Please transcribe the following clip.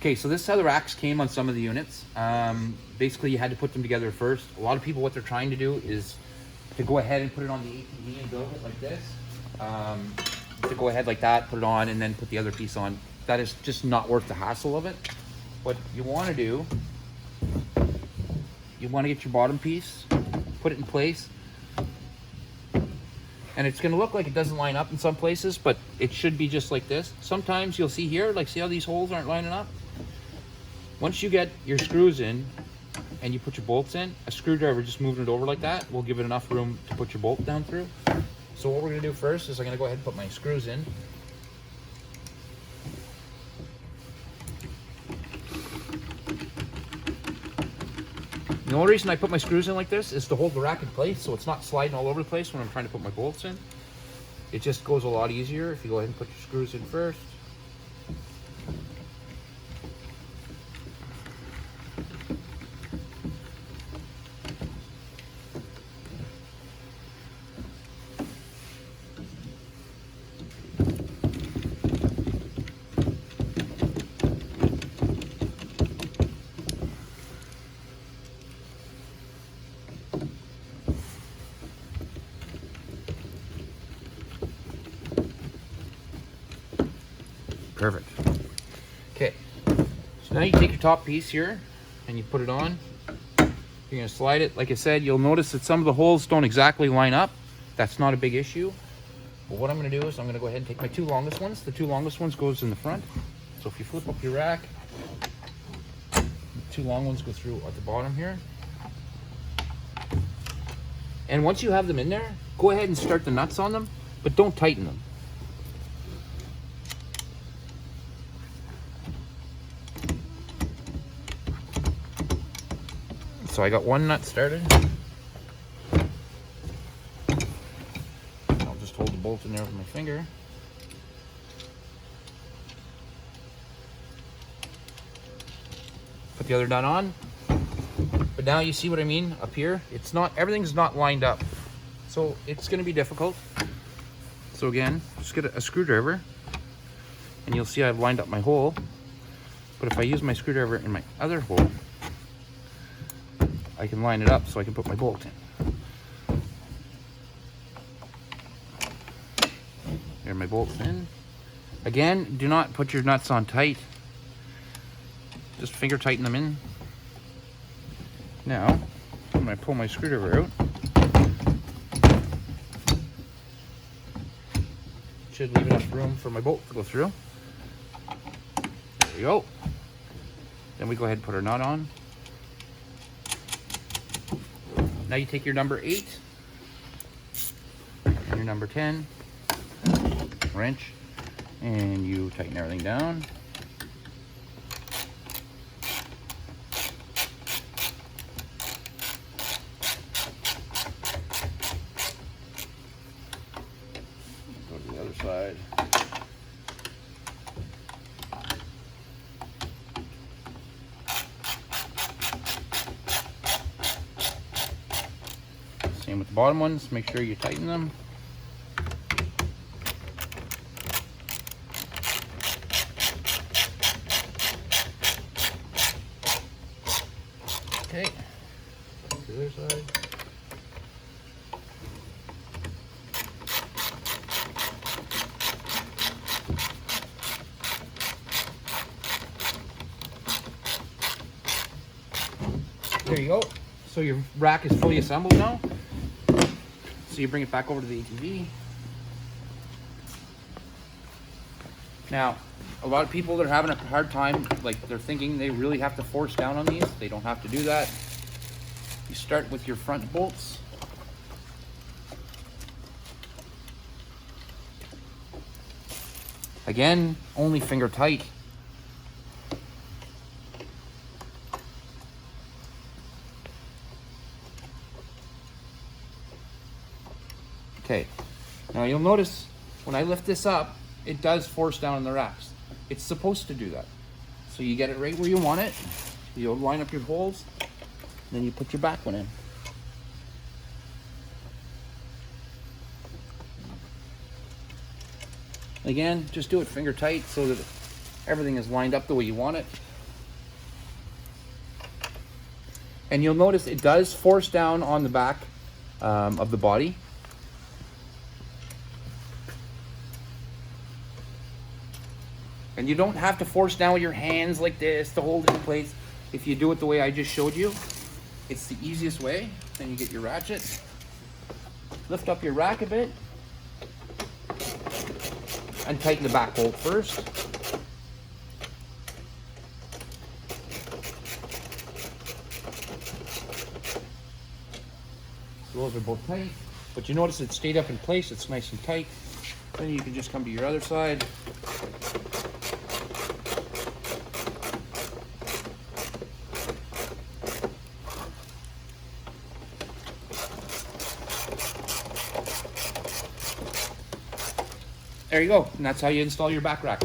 Okay, so this is how the racks came on some of the units. Basically, you had to put them together first. A lot of people, what they're trying to do is to go ahead and put it on the ATV and build it like this. To go ahead like that, put it on, and then put the other piece on. That is just not worth the hassle of it. What you want to do, you want to get your bottom piece, put it in place, and it's going to look like it doesn't line up in some places, but it should be just like this. Sometimes you'll see here, like see how these holes aren't lining up? Once you get your screws in and you put your bolts in, a screwdriver just moving it over like that will give it enough room to put your bolt down through. So what we're going to do first is I'm going to go ahead and put my screws in. The only reason I put my screws in like this is to hold the rack in place so it's not sliding all over the place when I'm trying to put my bolts in. It just goes a lot easier if you go ahead and put your screws in first. Perfect. Okay, so now you take your top piece here and you put it on. You're going to slide it. Like I said, you'll notice that some of the holes don't exactly line up. That's not a big issue. But what I'm going to do is I'm going to go ahead and take my two longest ones. The two longest ones goes in the front. So if you flip up your rack, the two long ones go through at the bottom here. And once you have them in there, go ahead and start the nuts on them, but don't tighten them. So I got one nut started. I'll just hold the bolt in there with my finger. Put the other nut on. But now you see what I mean up here? It's not, everything's not lined up. So it's gonna be difficult. So again, just get a screwdriver and you'll see I've lined up my hole. But if I use my screwdriver in my other hole, I can line it up so I can put my bolt in. There are my bolts in. Again, do not put your nuts on tight. Just finger tighten them in. Now, I'm going to pull my screwdriver out. Should leave enough room for my bolt to go through. There we go. Then we go ahead and put our nut on. Now you take your number 8 and your number 10 wrench and you tighten everything down. Go to the other side. Same with the bottom ones, make sure you tighten them. Okay, to the other side. There you go. So your rack is fully assembled now. So you bring it back over to the ATV. Now, a lot of people that are having a hard time, like they're thinking they really have to force down on these. They don't have to do that. You start with your front bolts. Again, only finger tight. Okay, now you'll notice when I lift this up, it does force down on the racks. It's supposed to do that. So you get it right where you want it. You'll line up your holes, then you put your back one in. Again, just do it finger tight so that everything is lined up the way you want it. And you'll notice it does force down on the back of the body. And you don't have to force down with your hands like this to hold it in place. If you do it the way I just showed you, it's the easiest way. Then you get your ratchet, lift up your rack a bit, and tighten the back bolt first. Those are both tight, but you notice it stayed up in place. It's nice and tight. Then you can just come to your other side. There you go, and that's how you install your back rack.